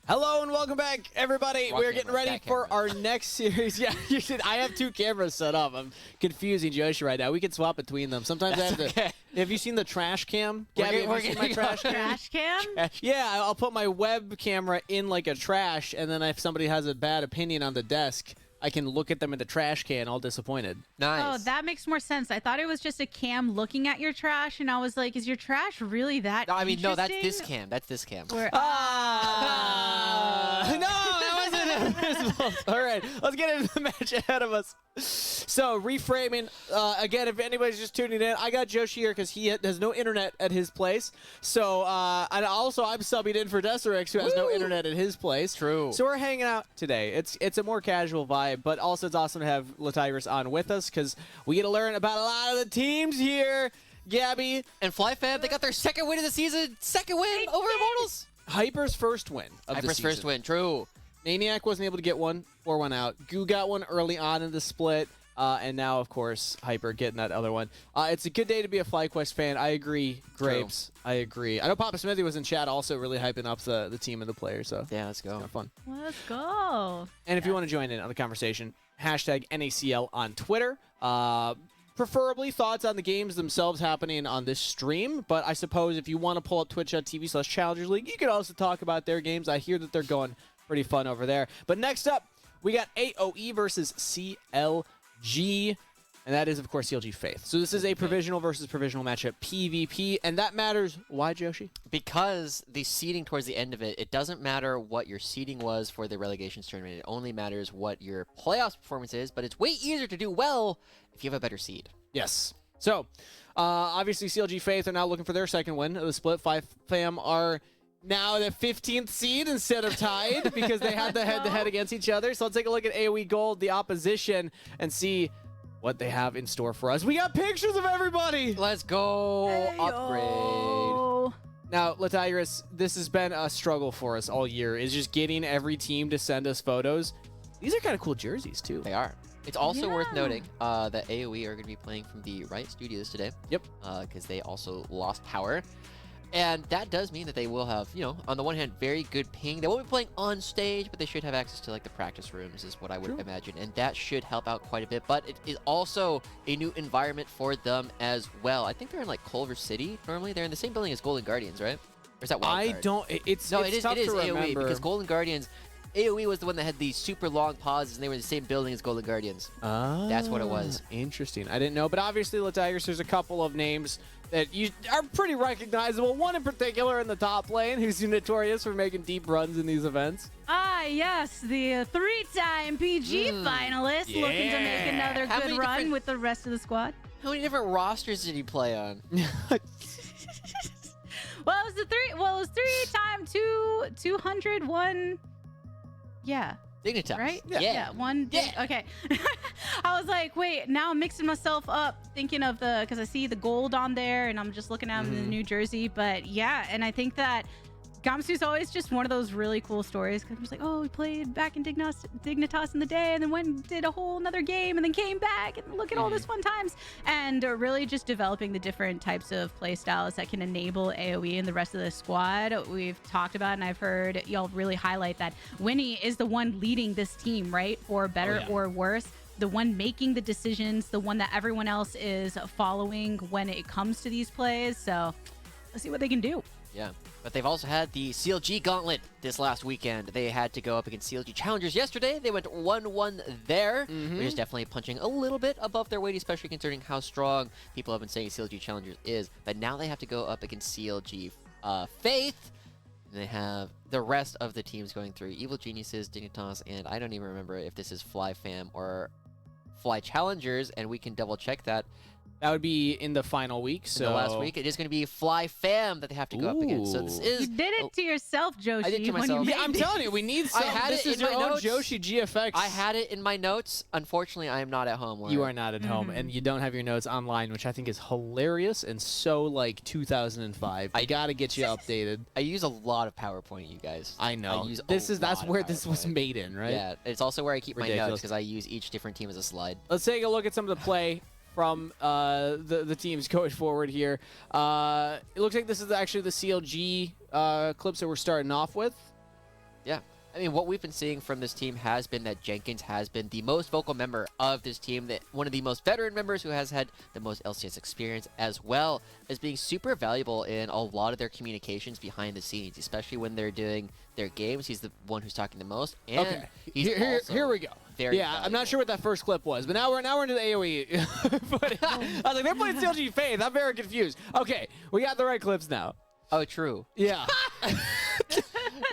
Hello and welcome back, everybody. We're getting ready for our next series. Yeah, you should. I have two cameras set up. I'm confusing Joshi right now. We can swap between them. Sometimes I have to. Have you seen the trash cam? Gabby, have you seen my trash cam? Trash cam? Yeah, I'll put my web camera in like a trash, and then if somebody has a bad opinion on the desk, I can look at them in the trash can all disappointed. Nice. Oh, that makes more sense. I thought it was just a cam looking at your trash, and I was like, is your trash really that No, I mean, no, that's interesting? this cam. That's this cam. Where, No, that wasn't invisible. All right, let's get into the match ahead of us. So, reframing, again, if anybody's just tuning in, I got Joshi here because he has no internet at his place. So, and also I'm subbing in for Deserex, who has no internet at his place. True. So we're hanging out today. It's a more casual vibe, but also it's awesome to have Latigrus on with us because we get to learn about a lot of the teams here. Gabby. And FlyFab, they got their second win of the season. Second win over Immortals. Hyper's first win of the Hyper's season. first win, true. Maniac wasn't able to get one, or one out. Goo got one early on in the split, and now, of course, Hyper getting that other one. It's a good day to be a FlyQuest fan. I agree, Grapes. True. I agree. I know Papa Smithy was in chat also really hyping up the team and the players, so yeah, let's go. Kind of fun. Let's go. And if you want to join in on the conversation, hashtag NACL on Twitter. Preferably thoughts on the games themselves happening on this stream, but I suppose if you want to pull up twitch.tv/Challengers League, you could also talk about their games. I hear that they're going pretty fun over there. But next up, we got AOE versus CLG, and that is, of course, CLG Faith. So this is a provisional versus provisional matchup, PvP, and that matters. Why, Joshi? Because the seeding towards the end of it, it doesn't matter what your seeding was for the relegations tournament. It only matters what your playoffs performance is, but it's way easier to do well if you have a better seed. Yes. So, obviously, CLG Faith are now looking for their second win of the split. FlyFam are now the 15th seed instead of tied because they had the head-to-head against each other. So let's take a look at AOE Gold, the opposition, and see what they have in store for us. We got pictures of everybody. Let's go. Upgrade. Now, Latigrus, this has been a struggle for us all year, is just getting every team to send us photos. These are kind of cool jerseys, too. They are. It's also worth noting that AOE are going to be playing from the Riot Studios today. Yep. Because they also lost power. And that does mean that they will have, you know, on the one hand, very good ping. They won't be playing on stage, but they should have access to, like, the practice rooms is what I would imagine. And that should help out quite a bit. But it is also a new environment for them as well. I think they're in, like, Culver City normally. They're in the same building as Golden Guardians, right? Or is that Wildcard? I don't... It's tough to remember. AOE because Golden Guardians... AOE was the one that had these super long pauses, and they were in the same building as Golden Guardians. Oh, that's what it was. Interesting. I didn't know, but obviously, Latigrus, there's a couple of names that you are pretty recognizable. One in particular in the top lane, who's notorious for making deep runs in these events. Ah, yes, the three-time PG finalist looking to make another good run with the rest of the squad. How many different rosters did he play on? Well, it was three-time 201. Yeah. Dignitas. Right? Yeah. One. Yeah. Okay. I was like, wait, now I'm mixing myself up thinking of because I see the gold on there and I'm just looking at the New Jersey. But yeah, and I think that Gamsu's always just one of those really cool stories because I'm just like, oh, we played back in Dignitas in the day and then went and did a whole another game and then came back and look at all this fun times. And really just developing the different types of play styles that can enable AOE and the rest of the squad. We've talked about and I've heard y'all really highlight that Winnie is the one leading this team, right? For better or worse. The one making the decisions, the one that everyone else is following when it comes to these plays. So let's see what they can do. Yeah, but they've also had the CLG gauntlet this last weekend. They had to go up against CLG Challengers yesterday. They went 1-1 there, which is definitely punching a little bit above their weight, especially considering how strong people have been saying CLG Challengers is. But now they have to go up against CLG Faith. And they have the rest of the teams going through Evil Geniuses, Dignitas, and I don't even remember if this is FlyFam or Fly Challengers, and we can double check that. That would be in the final week. So in the last week, it is going to be FlyFam that they have to go up against. So this is... You did it to yourself, Joshi. I did it to myself. Yeah, I'm telling you, we need some. This is your own Joshi GFX. I had it in my notes. Unfortunately, I am not at home. You are not at home, and you don't have your notes online, which I think is hilarious and so like 2005. I got to get you updated. I use a lot of PowerPoint, you guys. I know. That's where this was made in, right? Yeah, it's also where I keep my notes because I use each different team as a slide. Let's take a look at some of the play from the teams going forward here. It looks like this is actually the CLG clips that we're starting off with. Yeah. I mean, what we've been seeing from this team has been that Jenkins has been the most vocal member of this team, that one of the most veteran members who has had the most LCS experience, as well as being super valuable in a lot of their communications behind the scenes, especially when they're doing their games. He's the one who's talking the most. And Okay, he's here we go. Very yeah, I'm valuable. not sure what that first clip was, but now we're into the AOE. But I was like, they're playing CLG Faith. I'm very confused. Okay, we got the right clips now. Oh, true. Yeah.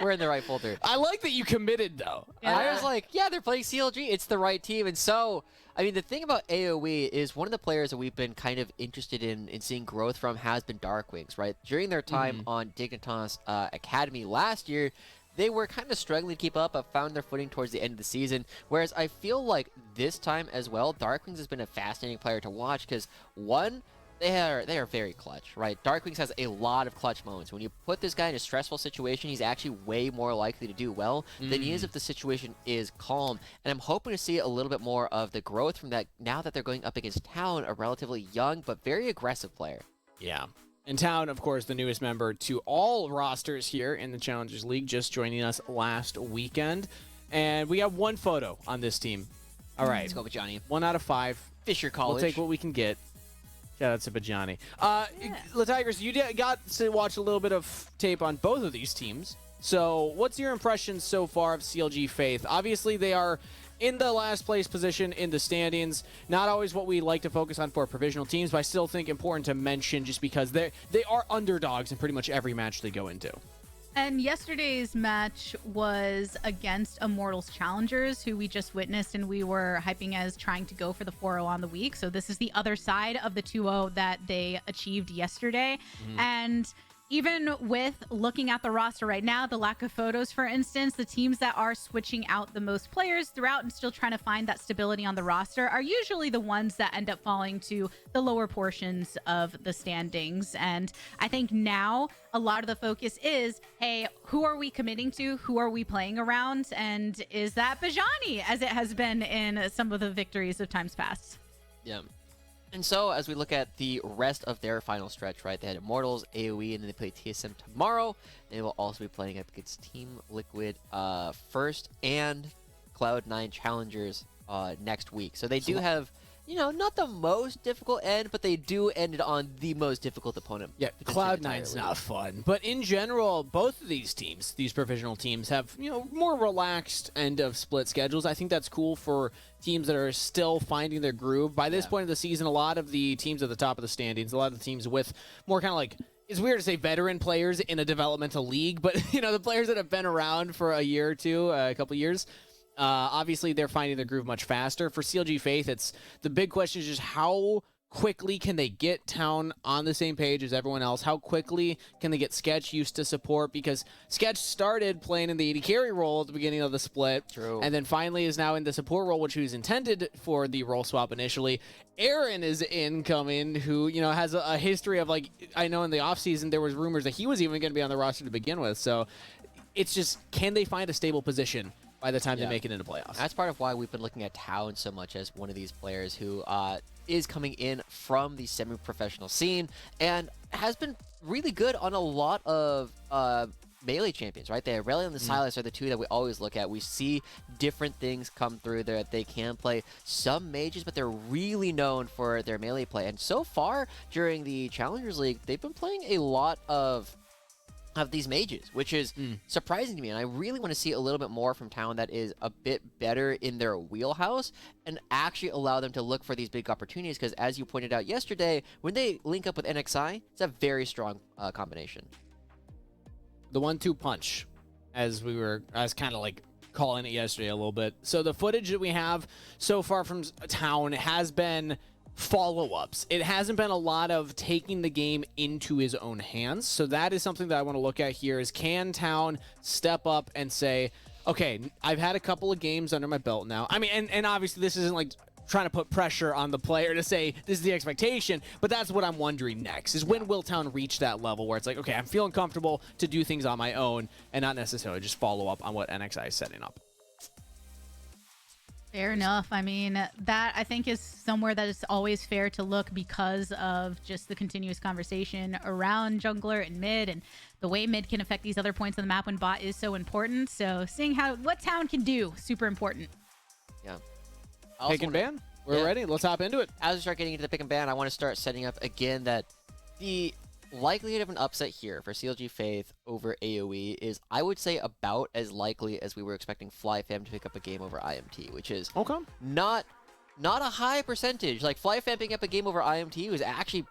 We're in the right folder. I like that you committed, though. Yeah. I was like, yeah, they're playing CLG. It's the right team. And so, I mean, the thing about AOE is one of the players that we've been kind of interested in seeing growth from has been Darkwings, right? During their time on Dignitas Academy last year, they were kind of struggling to keep up, but found their footing towards the end of the season. Whereas I feel like this time as well, Darkwings has been a fascinating player to watch because, one, they are very clutch, right? Darkwings has a lot of clutch moments. When you put this guy in a stressful situation, he's actually way more likely to do well than he is if the situation is calm. And I'm hoping to see a little bit more of the growth from that now that they're going up against Town, a relatively young but very aggressive player. Yeah. And Town, of course, the newest member to all rosters here in the Challengers League, just joining us last weekend. And we have one photo on this team. All right. Let's go with Johnny. 1 out of 5. Fisher College. We'll take what we can get. Shout out to Bajani. Latigers, you got to watch a little bit of tape on both of these teams. So what's your impressions so far of CLG Faith? Obviously, they are in the last place position in the standings. Not always what we like to focus on for provisional teams, but I still think important to mention just because they are underdogs in pretty much every match they go into. And yesterday's match was against Immortals Challengers, who we just witnessed, and we were hyping as trying to go for the 4-0 on the week. So this is the other side of the 2-0 that they achieved yesterday. And even with looking at the roster right now, the lack of photos, for instance, the teams that are switching out the most players throughout and still trying to find that stability on the roster are usually the ones that end up falling to the lower portions of the standings. And I think now a lot of the focus is, hey, who are we committing to? Who are we playing around? And is that Bajani, as it has been in some of the victories of times past? Yeah. And so, as we look at the rest of their final stretch, right, they had Immortals, AOE, and then they play TSM tomorrow. They will also be playing up against Team Liquid first and Cloud9 Challengers next week. So they do have, you know, not the most difficult end, but they do end it on the most difficult opponent. Yeah, Cloud9's not fun. But in general, both of these teams, these provisional teams, have, you know, more relaxed end of split schedules. I think that's cool for teams that are still finding their groove. By this point of the season, a lot of the teams at the top of the standings, a lot of the teams with more kind of like, it's weird to say veteran players in a developmental league, but, you know, the players that have been around for a year or two, a couple years, obviously they're finding their groove much faster. For CLG Faith, it's the big question is just how quickly can they get Town on the same page as everyone else? How quickly can they get Sketch used to support? Because Sketch started playing in the AD carry role at the beginning of the split. True. And then finally is now in the support role, which was intended for the role swap initially. Aaron is incoming, who, you know, has a history of, like, I know in the offseason there was rumors that he was even going to be on the roster to begin with. So it's just, can they find a stable position by the time they make it into playoffs? That's part of why we've been looking at Town so much as one of these players who is coming in from the semi-professional scene and has been really good on a lot of melee champions, right? The Aurelia and the Silas are the two that we always look at. We see different things come through there that they can play. Some mages, but they're really known for their melee play. And so far during the Challengers League, they've been playing a lot of these mages, which is surprising to me. And I really want to see a little bit more from Town that is a bit better in their wheelhouse and actually allow them to look for these big opportunities. Because as you pointed out yesterday, when they link up with NXI, it's a very strong combination. The 1-2 punch, I was kind of like calling it yesterday a little bit. So the footage that we have so far from Town has been follow-ups. It hasn't been a lot of taking the game into his own hands. So that is something that I want to look at here is, can Town step up and say, okay, I've had a couple of games under my belt now. I mean, and obviously this isn't like trying to put pressure on the player to say this is the expectation, but that's what I'm wondering next is, when will Town reach that level where it's like, okay, I'm feeling comfortable to do things on my own and not necessarily just follow up on what NXI is setting up. Fair enough. I mean, that I think is somewhere that is always fair to look because of just the continuous conversation around jungler and mid and the way mid can affect these other points on the map when bot is so important. So seeing what town can do, super important. Yeah. Pick and ban. We're ready. Let's hop into it. As we start getting into the pick and ban, I want to start setting up again that the likelihood of an upset here for CLG Faith over AOE is, I would say, about as likely as we were expecting FlyFam to pick up a game over IMT, which is not a high percentage. Like, FlyFam picking up a game over IMT was actually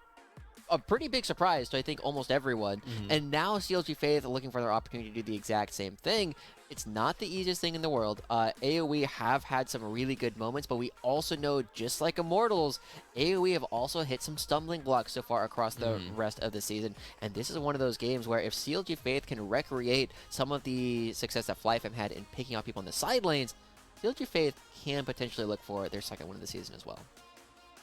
a pretty big surprise to, I think, almost everyone. And now CLG Faith are looking for their opportunity to do the exact same thing. It's not the easiest thing in the world. AOE have had some really good moments, but we also know, just like Immortals, AOE have also hit some stumbling blocks so far across the rest of the season. And this is one of those games where if CLG Faith can recreate some of the success that FlyFam had in picking out people on the side lanes, CLG Faith can potentially look for their second win of the season as well.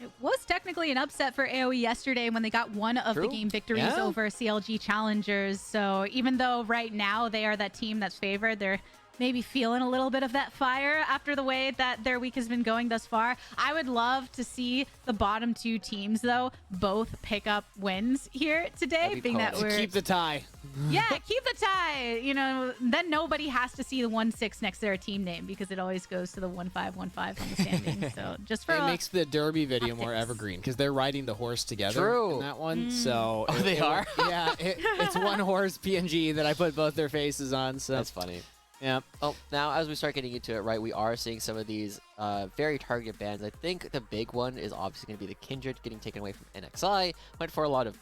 It was technically an upset for AOE yesterday when they got one of the game victories over CLG Challengers. So even though right now they are that team that's favored, they're maybe feeling a little bit of that fire after the way that their week has been going thus far. I would love to see the bottom two teams, though, both pick up wins here today, being that we're... Keep the tie. Yeah, keep the tie. You know, then nobody has to see the 1-6 next to their team name because it always goes to the 1-5-1-5 on the standings. So just for it makes the Derby video more evergreen because they're riding the horse together in that one. So they are? Yeah, it's one horse PNG that I put both their faces on. So that's funny. Yeah. Oh, now as we start getting into it, right, we are seeing some of these very targeted bans. I think the big one is obviously going to be the Kindred getting taken away from NXI. Went for a lot of,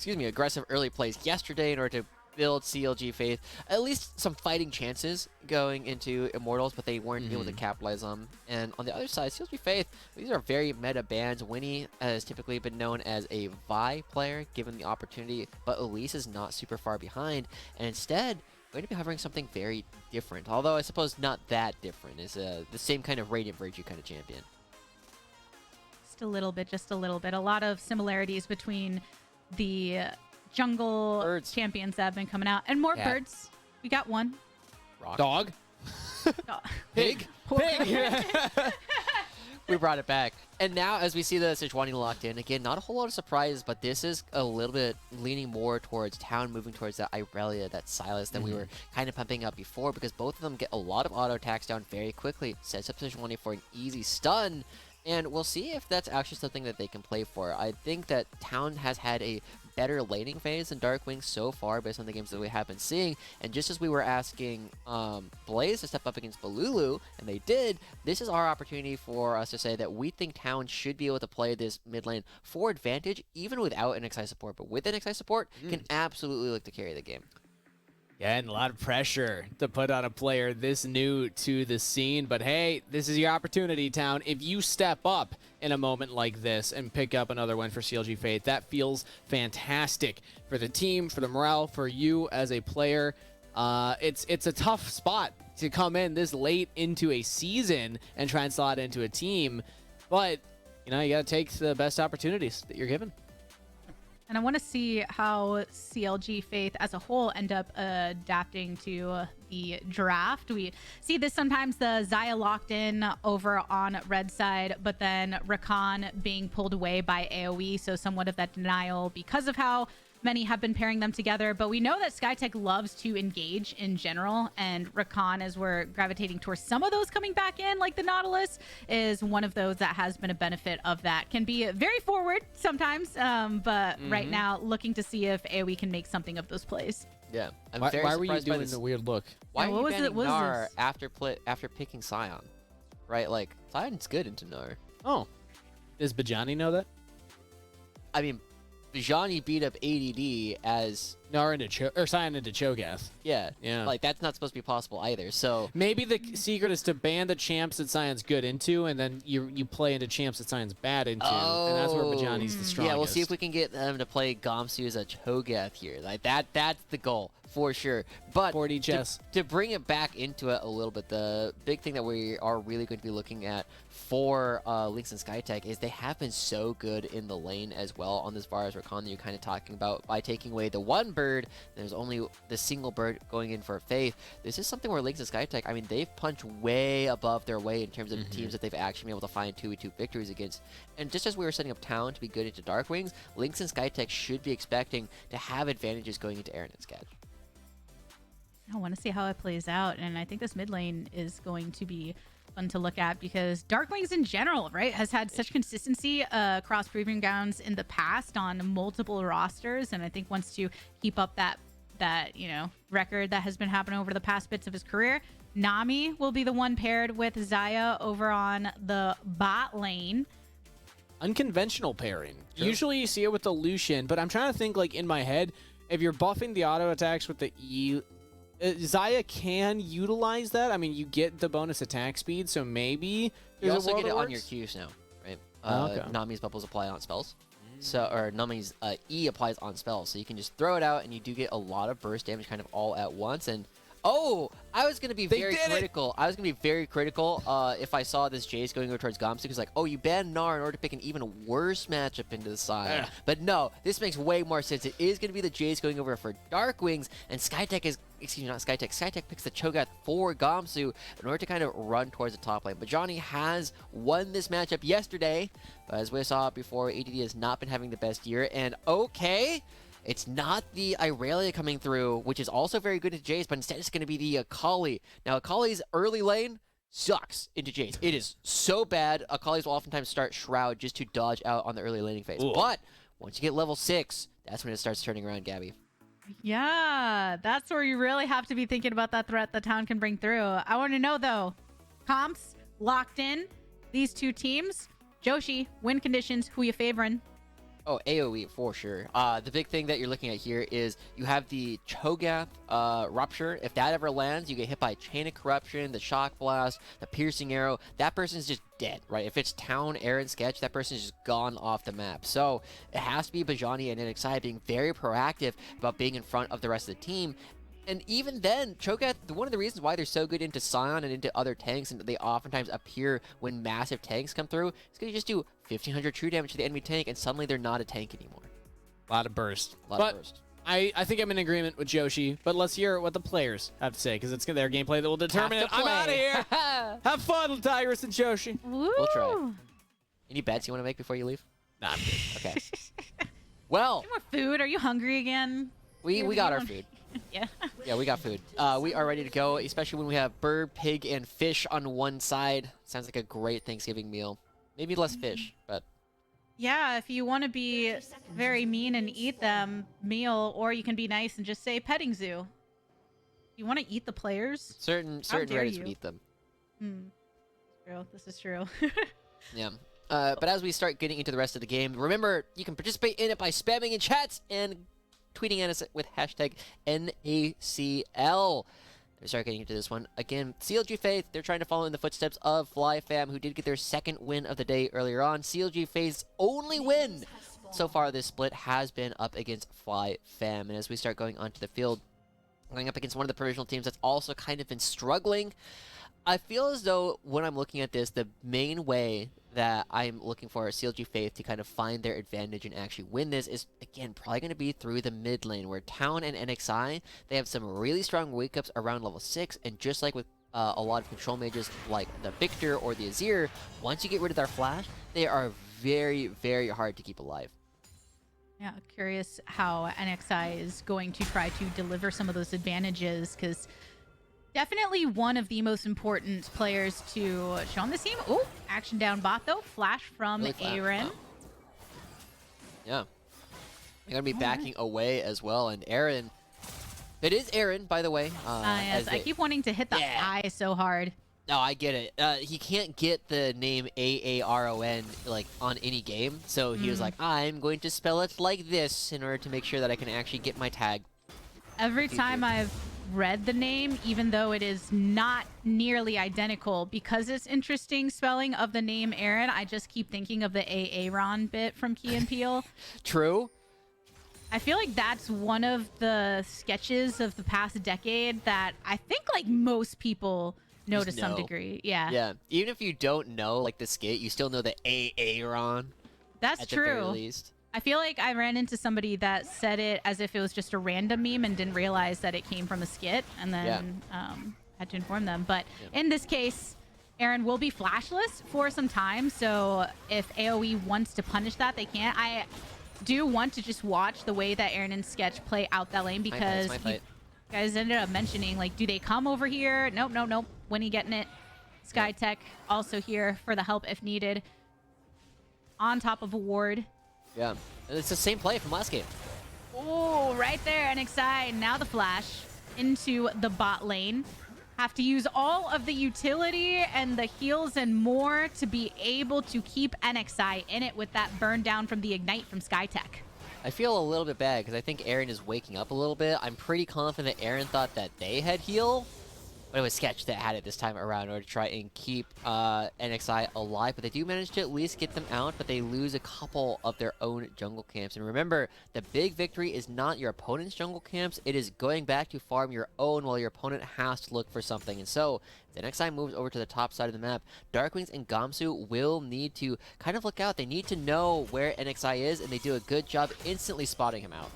aggressive early plays yesterday in order to build CLG Faith at least some fighting chances going into Immortals, but they weren't able to capitalize on them. And on the other side, CLG Faith, these are very meta bans. Winnie has typically been known as a Vi player given the opportunity, but Elise is not super far behind, and instead going to be hovering something very different, although I suppose not that different. Is the same kind of Radiant Virtue kind of champion. Just a little bit. A lot of similarities between the jungle champions that have been coming out. And more birds. We got one. Rock. Dog. Pig. Pig. We brought it back. And now, as we see the Sejuani locked in, again, not a whole lot of surprises, but this is a little bit leaning more towards Town, moving towards that Irelia, that Silas that we were kind of pumping up before, because both of them get a lot of auto attacks down very quickly. Sets up Sejuani for an easy stun, and we'll see if that's actually something that they can play for. I think that Town has had a better laning phase than Darkwing so far based on the games that we have been seeing, and just as we were asking Blaze to step up against Balulu, and they did, this is our opportunity for us to say that we think Town should be able to play this mid lane for advantage even without NXI support, but with NXI support can absolutely look to carry the game. Yeah, and a lot of pressure to put on a player this new to the scene. But hey, this is your opportunity, Town. If you step up in a moment like this and pick up another win for CLG Faith, that feels fantastic for the team, for the morale, for you as a player. It's a tough spot to come in this late into a season and try and slot into a team. But, you know, you got to take the best opportunities that you're given. And I want to see how CLG Faith as a whole end up adapting to the draft. We see this sometimes, the Xayah locked in over on red side, but then Rakan being pulled away by AOE, so somewhat of that denial because of how many have been pairing them together. But we know that Skytech loves to engage in general, and Rakan, as we're gravitating towards some of those coming back in, like the Nautilus, is one of those that has been a benefit of that. Can be very forward sometimes, but right now looking to see if AoE can make something of those plays. Yeah. Why were you doing the weird look? Why are you banning Gnar after picking Sion? Right, like, Sion's good into Gnar. Oh. Does Bajani know that? I mean, Bajani beat up ADD as Gnar into Sion into Cho'Gath. Yeah. Yeah. Like, that's not supposed to be possible either. So maybe the secret is to ban the champs that Sion's good into, and then you play into champs that Sion's bad into, and that's where Bajani's the strongest. Yeah, we'll see if we can get them to play Gamsu as a Cho'Gath here. Like that's the goal for sure. But 4D chess. To bring it back into it a little bit, the big thing that we are really going to be looking at for Lynx and Skytech is they have been so good in the lane as well on this Varus Rakan that you're kind of talking about by taking away the one Bird. There's only the single bird going in for Faith. This is something where Lynx and Skytech, I mean, they've punched way above their weight in terms of the teams that they've actually been able to find 2v2 victories against. And just as we were setting up Town to be good into Dark Wings, Lynx and Skytech should be expecting to have advantages going into Aaron and Sketch. I want to see how it plays out, and I think this mid lane is going to be fun to look at because Dark Wings in general, right, has had such consistency across Proving Grounds in the past on multiple rosters, and I think wants to keep up that record that has been happening over the past bits of his career. Nami will be the one paired with Xayah over on the bot lane. Unconventional pairing. Sure. Usually you see it with the Lucian, but I'm trying to think, like, in my head, if you're buffing the auto attacks with the E, Xayah can utilize that. I mean, you get the bonus attack speed, so maybe You there's also a world get it that on your works. Qs now, right? Okay. Nami's bubbles apply on spells. So, or Nami's E applies on spells. So you can just throw it out and you do get a lot of burst damage kind of all at once. And oh, I was going to be very critical. I was going to be very critical if I saw this Jace going over towards Gamsu. Because like, oh, you banned Gnar in order to pick an even worse matchup into the side. But no, this makes way more sense. It is going to be the Jace going over for Dark Wings. And Skytech is, excuse me, not Skytech. Skytech picks the Cho'Gath for Gamsu in order to kind of run towards the top lane. But Johnny has won this matchup yesterday. But as we saw before, ADD has not been having the best year. And okay, it's not the Irelia coming through, which is also very good into Jace, but instead it's going to be the Akali. Now, Akali's early lane sucks into Jace. It is so bad. Akali's will oftentimes start Shroud just to dodge out on the early laning phase. Ooh. But once you get level 6, that's when it starts turning around, Gabby. Yeah, that's where you really have to be thinking about that threat the Town can bring through. I want to know, though, comps locked in, these two teams. Joshi, win conditions, who you favoring? Oh, AOE for sure. The big thing that you're looking at here is you have the Cho'Gath Rupture. If that ever lands, you get hit by Chain of Corruption, the Shock Blast, the Piercing Arrow. That person's just dead, right? If it's Town, Aaron, Sketch, that person's just gone off the map. So it has to be Bajani and NXI being very proactive about being in front of the rest of the team. And even then, Cho'Gath, one of the reasons why they're so good into Scion and into other tanks, and they oftentimes appear when massive tanks come through, is because you just do 1,500 true damage to the enemy tank, and suddenly they're not a tank anymore. A lot of burst. A lot of burst. I think I'm in agreement with Joshi, but let's hear what the players have to say, because it's their gameplay that will determine it. I'm out of here. Have fun, Tigris and Joshi. Woo. We'll try. Any bets you want to make before you leave? Nah, I'm good. Okay. Well, More food. Are you hungry again? we got our food. Yeah. Yeah, we got food. We are ready to go, especially when we have bird, pig, and fish on one side. Sounds like a great Thanksgiving meal. Maybe less fish, but Yeah, if you want to be very mean and eat them, meal, or you can be nice and just say petting zoo. You want to eat the players? certain dare Reddits you. would eat them. True. This is true. Yeah. But as we start getting into the rest of the game, remember, you can participate in it by spamming in chats and tweeting at us with hashtag NACL. We start getting into this one. Again, CLG Faith, they're trying to follow in the footsteps of Fly Fam, who did get their second win of the day earlier on. CLG Faith's only win so far this split has been up against Fly Fam. And as we start going onto the field, going up against one of the provisional teams that's also kind of been struggling, I feel as though when I'm looking at this, the main way that I'm looking for CLG Faith to kind of find their advantage and actually win this is, again, probably going to be through the mid lane, where Town and NXI, they have some really strong wake-ups around level 6, and just like with a lot of control mages like the Victor or the Azir, once you get rid of their flash, they are very, very hard to keep alive. Yeah, curious how NXI is going to try to deliver some of those advantages, because definitely one of the most important players to show on this team. Oh, action down bot though. Flash from Really flat. Aaron. Wow. Yeah. They're going to be backing away as well, and Aaron... It is Aaron, by the way. Yes, I keep wanting to hit the eye so hard. No, I get it. He can't get the name AARON like on any game, so he was like, I'm going to spell it like this in order to make sure that I can actually get my tag. Every time I've read the name, even though it is not nearly identical, because it's interesting spelling of the name Aaron, I just keep thinking of the Aaron bit from Key and Peele. True. I feel like that's one of the sketches of the past decade that I think like most people know to some degree. Yeah. Yeah. Even if you don't know like the skit, you still know the Aaron. That's at the very true. least. I feel like I ran into somebody that said it as if it was just a random meme and didn't realize that it came from a skit, and then had to inform them. But in this case, Aaron will be flashless for some time, so if AOE wants to punish that, they can. I do want to just watch the way that Aaron and Sketch play out that lane, because you guys ended up mentioning, like, do they come over here? Nope, nope, nope. Winnie getting it. SkyTech also here for the help if needed. On top of a ward. Yeah, it's the same play from last game. Oh, right there, NXI. Now the flash into the bot lane. Have to use all of the utility and the heals and more to be able to keep NXI in it with that burn down from the Ignite from SkyTech. I feel a little bit bad because I think Aaron is waking up a little bit. I'm pretty confident Aaron thought that they had heal, but it was Sketch that had it this time around in order to try and keep NXI alive. But they do manage to at least get them out, but they lose a couple of their own jungle camps. And remember, the big victory is not your opponent's jungle camps. It is going back to farm your own while your opponent has to look for something. And so, the NXI moves over to the top side of the map. Darkwings and Gamsu will need to kind of look out. They need to know where NXI is, and they do a good job instantly spotting him out.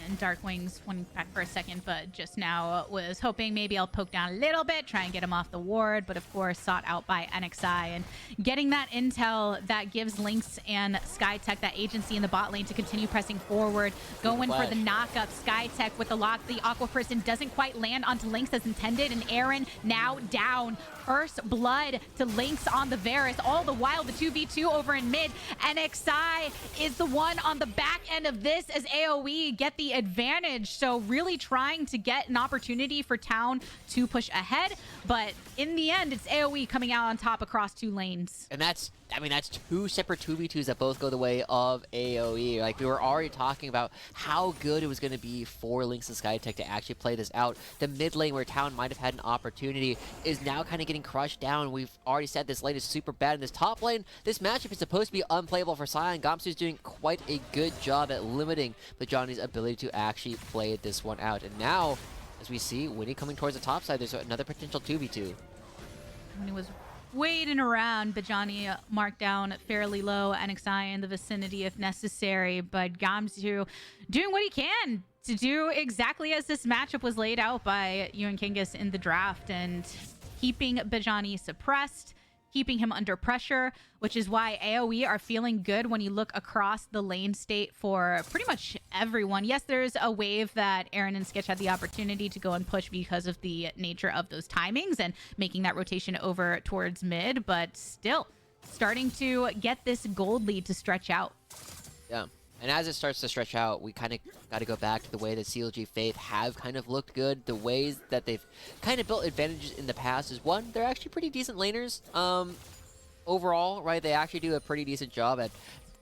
And Darkwings went back for a second, but just now was hoping maybe I'll poke down a little bit, try and get him off the ward, but of course sought out by NXI. And getting that intel that gives Lynx and SkyTech that agency in the bot lane to continue pressing forward, going for the knock-up. SkyTech with the lock. The Aqua Person doesn't quite land onto Lynx as intended, and Aaron now down. First blood to Lynx on the Varus. All the while, the 2v2 over in mid. NXI is the one on the back end of this as AOE get the advantage. So really trying to get an opportunity for Town to push ahead. But in the end, it's AOE coming out on top across two lanes. And that's two separate 2v2s that both go the way of AOE. Like, we were already talking about how good it was going to be for Lynx and SkyTech to actually play this out. The mid lane where Town might have had an opportunity is now kind of getting crushed down. We've already said this lane is super bad. In this top lane, this matchup is supposed to be unplayable for Sion. Gamsu's doing quite a good job at limiting Johnny's ability to actually play this one out. And now, as we see, Winnie coming towards the top side, there's another potential 2v2. Winnie was waiting around, but Johnny marked down fairly low. NXI in the vicinity if necessary, but Gamsu doing what he can to do exactly as this matchup was laid out by Ewan Kingus in the draft, and keeping Bajani suppressed, keeping him under pressure, which is why AOE are feeling good when you look across the lane state for pretty much everyone. Yes, there's a wave that Aaron and Sketch had the opportunity to go and push because of the nature of those timings and making that rotation over towards mid, but still starting to get this gold lead to stretch out. Yeah. And as it starts to stretch out, we kind of got to go back to the way that CLG Faith have kind of looked good. The ways that they've kind of built advantages in the past is, one, they're actually pretty decent laners overall, right? They actually do a pretty decent job at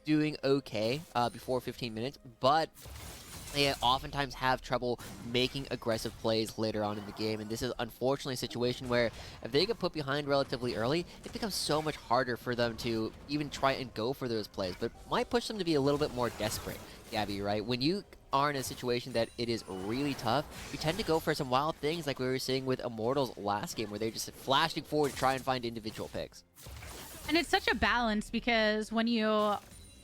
doing okay before 15 minutes, but they oftentimes have trouble making aggressive plays later on in the game, and this is unfortunately a situation where if they get put behind relatively early, it becomes so much harder for them to even try and go for those plays, but might push them to be a little bit more desperate, Gabby, right? When you are in a situation that it is really tough, you tend to go for some wild things like we were seeing with Immortals last game, where they're just flashing forward to try and find individual picks. And it's such a balance, because when you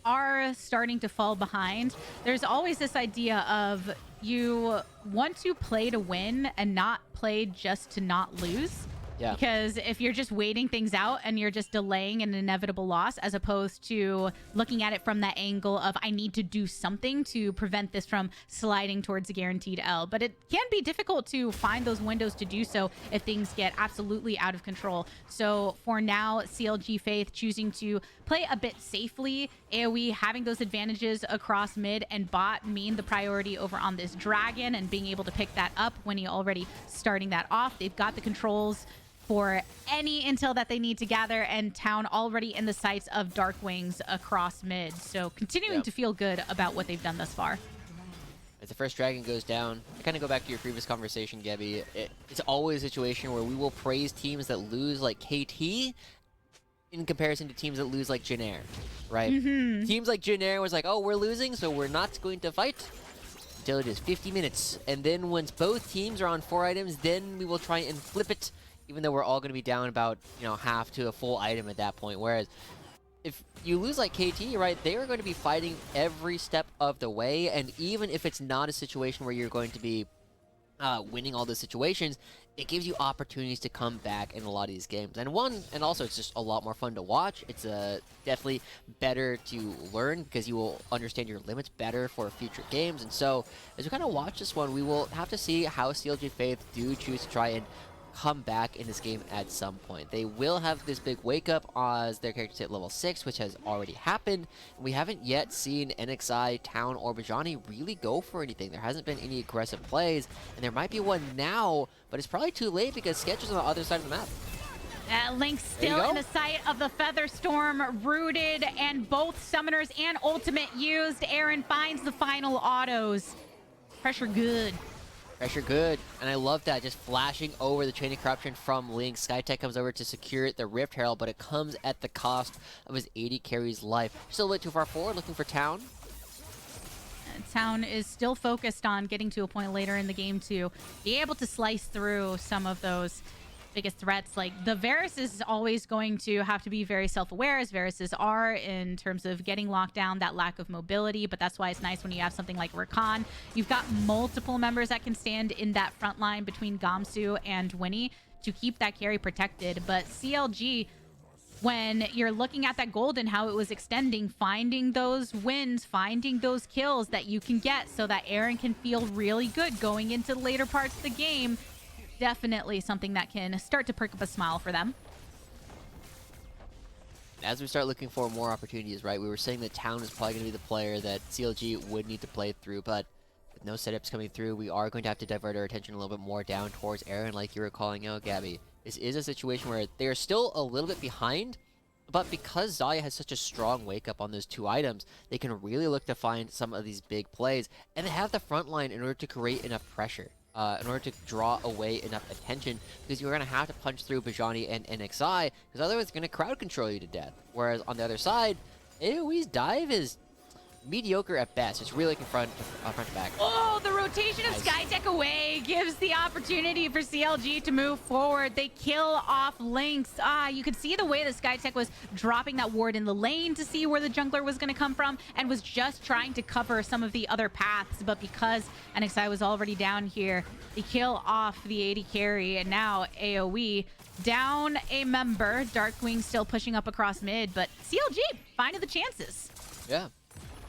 are starting to fall behind, there's always this idea of you want to play to win and not play just to not lose. Yeah. Because if you're just waiting things out and you're just delaying an inevitable loss, as opposed to looking at it from that angle of, I need to do something to prevent this from sliding towards a guaranteed L. But it can be difficult to find those windows to do so if things get absolutely out of control. So for now, CLG Faith choosing to play a bit safely. AOE having those advantages across mid and bot mean the priority over on this dragon, and being able to pick that up when you're already starting that off. They've got the controls for any intel that they need to gather, and Town already in the sights of Darkwings across mid. So continuing to feel good about what they've done thus far. As the first dragon goes down, to kind of go back to your previous conversation, Gabby, it's always a situation where we will praise teams that lose like KT in comparison to teams that lose like Jin, right? Teams like Jin was like, oh, we're losing, so we're not going to fight until it is 50 minutes. And then once both teams are on 4 items, then we will try and flip it, even though we're all going to be down about, half to a full item at that point. Whereas if you lose like KT, right, they are going to be fighting every step of the way, and even if it's not a situation where you're going to be winning all those situations, it gives you opportunities to come back in a lot of these games. And also it's just a lot more fun to watch. It's definitely better to learn because you will understand your limits better for future games. And so as we kind of watch this one, we will have to see how CLG Faith do choose to try and come back in this game at some point. They will have this big wake up as their characters hit level 6, which has already happened. We haven't yet seen NXI, Town, or Bajani really go for anything. There hasn't been any aggressive plays, and there might be one now, but it's probably too late because Sketch is on the other side of the map. Link still in the sight of the Feather Storm, rooted, and both Summoners and Ultimate used. Aaron finds the final autos. Pressure good. Pressure good, and I love that, just flashing over the Chain of Corruption from Link. Skytech comes over to secure the Rift Herald, but it comes at the cost of his 80 carry's life. Still a bit too far forward, looking for Town. Town is still focused on getting to a point later in the game to be able to slice through some of those biggest threats. Like, the Varus is always going to have to be very self-aware, as Varuses are, in terms of getting locked down, that lack of mobility. But that's why it's nice when you have something like Rakan. You've got multiple members that can stand in that front line between Gamsu and Winnie to keep that carry protected. But CLG, when you're looking at that gold and how it was extending, finding those wins, finding those kills that you can get so that Aaron can feel really good going into the later parts of the game, definitely something that can start to perk up a smile for them. As we start looking for more opportunities, right, we were saying that Town is probably going to be the player that CLG would need to play through, but with no setups coming through, we are going to have to divert our attention a little bit more down towards Aaron, like you were calling out, Gabby. This is a situation where they are still a little bit behind, but because Xayah has such a strong wake up on those two items, they can really look to find some of these big plays, and they have the front line in order to create enough pressure. In order to draw away enough attention, because you're going to have to punch through Bajani and NXI, because otherwise it's going to crowd control you to death. Whereas on the other side, AOE's dive is mediocre at best. It's really looking front to back. Oh, the rotation of Skytech away gives the opportunity for CLG to move forward. They kill off Lynx. You could see the way that Skytech was dropping that ward in the lane to see where the jungler was going to come from, and was just trying to cover some of the other paths. But because NXI was already down here, they kill off the 80 carry, and now AOE down a member. Darkwing still pushing up across mid, but CLG finding the chances. Yeah.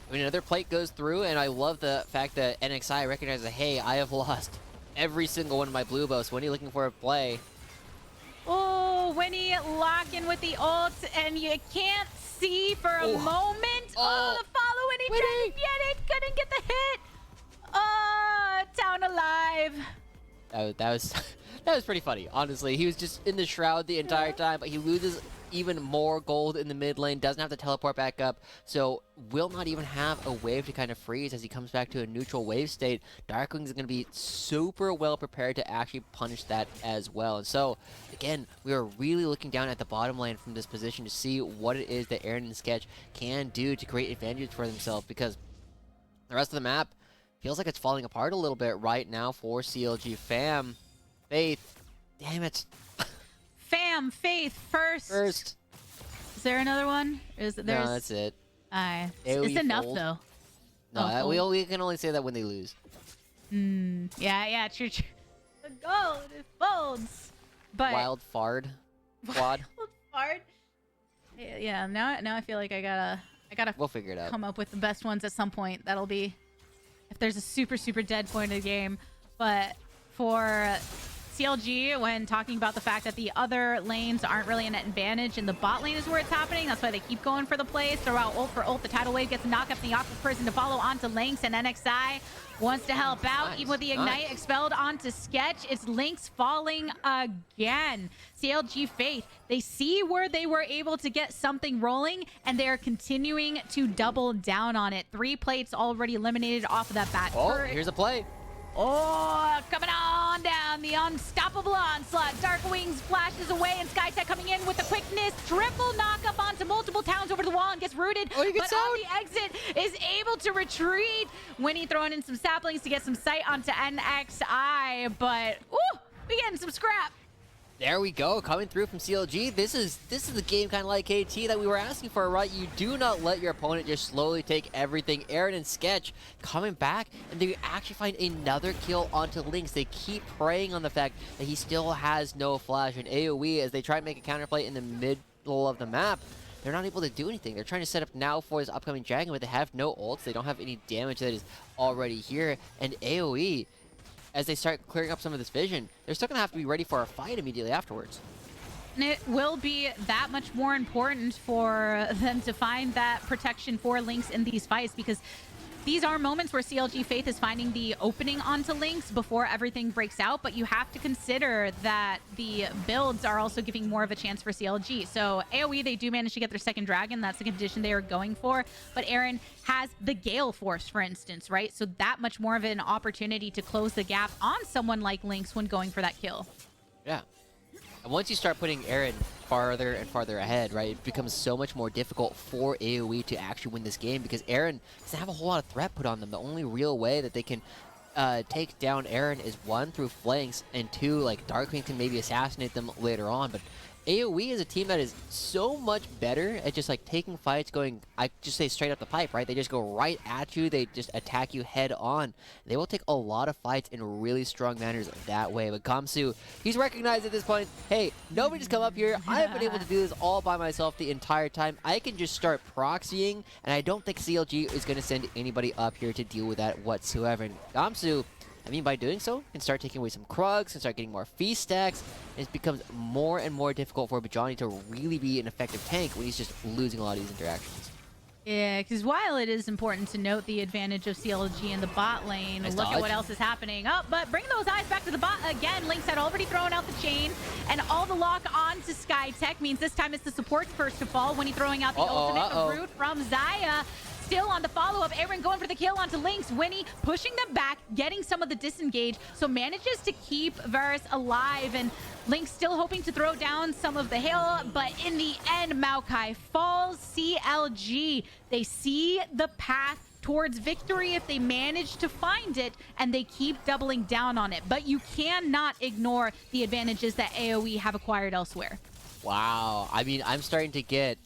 I mean, another plate goes through, and I love the fact that NXI recognizes, hey, I have lost every single one of my blue bows. Winnie looking for a play. Oh, Winnie locking with the ult, and you can't see for a moment. Oh, the follow, and he tried to get it, couldn't get the hit. Oh, Town alive. That was pretty funny, honestly. He was just in the shroud the entire time, but he loses even more gold in the mid lane, doesn't have to teleport back up, so will not even have a wave to kind of freeze as he comes back to a neutral wave state. Darkwing is going to be super well prepared to actually punish that as well. And so, again, we are really looking down at the bottom lane from this position to see what it is that Aaron and Sketch can do to create advantage for themselves, because the rest of the map feels like it's falling apart a little bit right now for CLG fam. Faith, damn it. Fam, Faith, first. Is there another one? No, that's it. It's enough, though. No, we can only say that when they lose. Yeah, true. The gold, it folds. But Wild Fard. Quad. Wild Fard. Yeah, now I feel like I gotta We'll figure it out. Come up with the best ones at some point. That'll be if there's a super dead point of the game. But for CLG, when talking about the fact that the other lanes aren't really an advantage and the bot lane is where it's happening, that's why they keep going for the plays. Throw out ult for ult. The tidal wave gets knocked up the awkward person to follow onto Lynx, and NXI wants to help out. Even with the Ignite expelled onto Sketch, it's Lynx falling again. CLG Faith, they see where they were able to get something rolling, and they're continuing to double down on it. 3 plates already eliminated off of that bat. Oh, here's a play. Oh, coming on down, the unstoppable onslaught. Darkwings flashes away, and Skytech coming in with the quickness. Triple knock up onto multiple towns over the wall and gets rooted. Oh, but on the exit is able to retreat. Winnie throwing in some saplings to get some sight onto NXI, but ooh, we getting some scrap. There we go, coming through from CLG. This is the game kind of like KT that we were asking for, right? You do not let your opponent just slowly take everything. Aaron and Sketch coming back, and they actually find another kill onto Lynx. They keep preying on the fact that he still has no flash, and AOE, as they try to make a counterplay in the middle of the map, they're not able to do anything. They're trying to set up now for his upcoming dragon, but they have no ults. They don't have any damage that is already here, and AOE, as they start clearing up some of this vision, they're still going to have to be ready for a fight immediately afterwards. And it will be that much more important for them to find that protection for Lynx in these fights, because these are moments where CLG Faith is finding the opening onto Lynx before everything breaks out, but you have to consider that the builds are also giving more of a chance for CLG. So AOE, they do manage to get their second dragon. That's the condition they are going for. But Aaron has the Gale Force, for instance, right? So that much more of an opportunity to close the gap on someone like Lynx when going for that kill. Yeah. And once you start putting Aaron farther and farther ahead, right, it becomes so much more difficult for AOE to actually win this game, because Aaron doesn't have a whole lot of threat put on them. The only real way that they can take down Aaron is, one, through flanks, and two, like, Dark Queen can maybe assassinate them later on. But AOE is a team that is so much better at just, like, taking fights, going, I just say straight up the pipe, right? They just go right at you. They just attack you head on. They will take a lot of fights in really strong manners that way. But Kamsu, he's recognized at this point, hey, nobody's come up here. I've been able to do this all by myself the entire time. I can just start proxying, and I don't think CLG is going to send anybody up here to deal with that whatsoever. And Kamsu, I mean, by doing so, can start taking away some Krugs, can start getting more feast stacks, and it becomes more and more difficult for Bajani to really be an effective tank when he's just losing a lot of these interactions. Yeah, because while it is important to note the advantage of CLG in the bot lane, Nice look dodge. at what else is happening. Oh, but bring those eyes back to the bot again. Lynx had already thrown out the chain, and all the lock on to SkyTech means this time it's the support's first to fall when he's throwing out the ultimate route from Xayah. Still on the follow-up, Aaron going for the kill onto Lynx. Winnie pushing them back, getting some of the disengage, so manages to keep Varus alive, and Lynx still hoping to throw down some of the hail, but in the end, Maokai falls. CLG, they see the path towards victory if they manage to find it, and they keep doubling down on it. But you cannot ignore the advantages that AOE have acquired elsewhere. Wow. I mean, I'm starting to get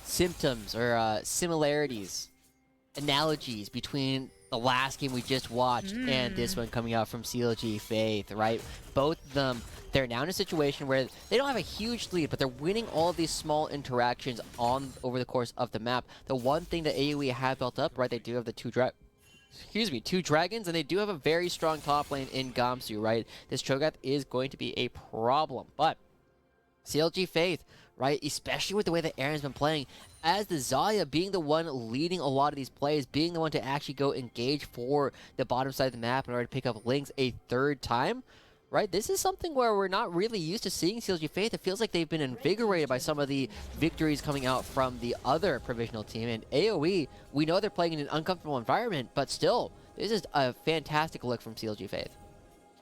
symptoms or similarities, analogies between the last game we just watched and this one coming out from CLG Faith, right? Both of them, they're now in a situation where they don't have a huge lead, but they're winning all of these small interactions over the course of the map. The one thing that AOE have built up, right, they do have the two dragons, and they do have a very strong top lane in Gamsu, right? This Cho'Gath is going to be a problem, but CLG Faith, right, especially with the way that Aaron's been playing, as the Xayah being the one leading a lot of these plays, being the one to actually go engage for the bottom side of the map in order to pick up Lynx a third time, right? This is something where we're not really used to seeing CLG Faith. It feels like they've been invigorated by some of the victories coming out from the other provisional team. And AOE, we know they're playing in an uncomfortable environment, but still, this is a fantastic look from CLG Faith.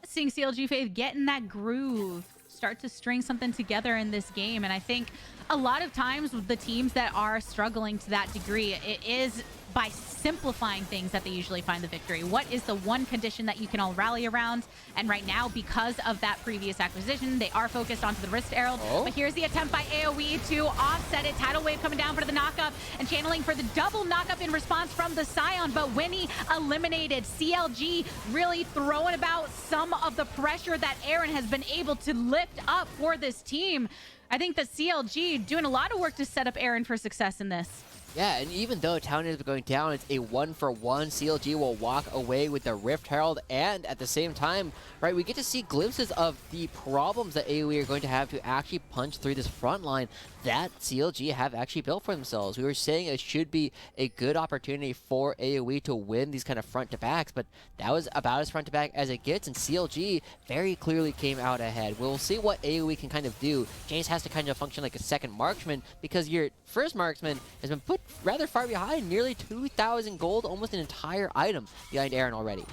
Seeing CLG Faith get in that groove, start to string something together in this game. And I think a lot of times with the teams that are struggling to that degree, it is by simplifying things that they usually find the victory. What is the one condition that you can all rally around? And right now, because of that previous acquisition, they are focused onto the Wrist Herald. But here's the attempt by AOE to offset it. Tidal Wave coming down for the knockup and channeling for the double knockup in response from the Scion. But Winnie eliminated. CLG really throwing about some of the pressure that Aaron has been able to lift up for this team. I think that CLG doing a lot of work to set up Aaron for success in this. Yeah, and even though Town is going down, it's a 1-for-1. CLG will walk away with the Rift Herald, and at the same time, right, we get to see glimpses of the problems that AOE are going to have to actually punch through this front line that CLG have actually built for themselves. We were saying it should be a good opportunity for AOE to win these kind of front-to-backs, but that was about as front-to-back as it gets, and CLG very clearly came out ahead. We'll see what AOE can kind of do. Jace has to kind of function like a second marksman, because your first marksman has been put rather far behind, nearly 2,000 gold, almost an entire item behind Aaron already.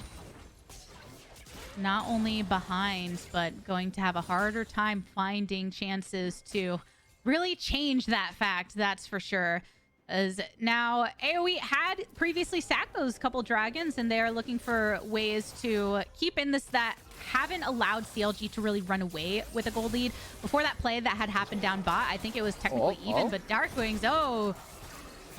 Not only behind, but going to have a harder time finding chances to really change that fact, that's for sure. As now, AOE had previously sacked those couple dragons, and they are looking for ways to keep in that haven't allowed CLG to really run away with a gold lead. Before that play that had happened down bot, I think it was technically even, but Darkwings,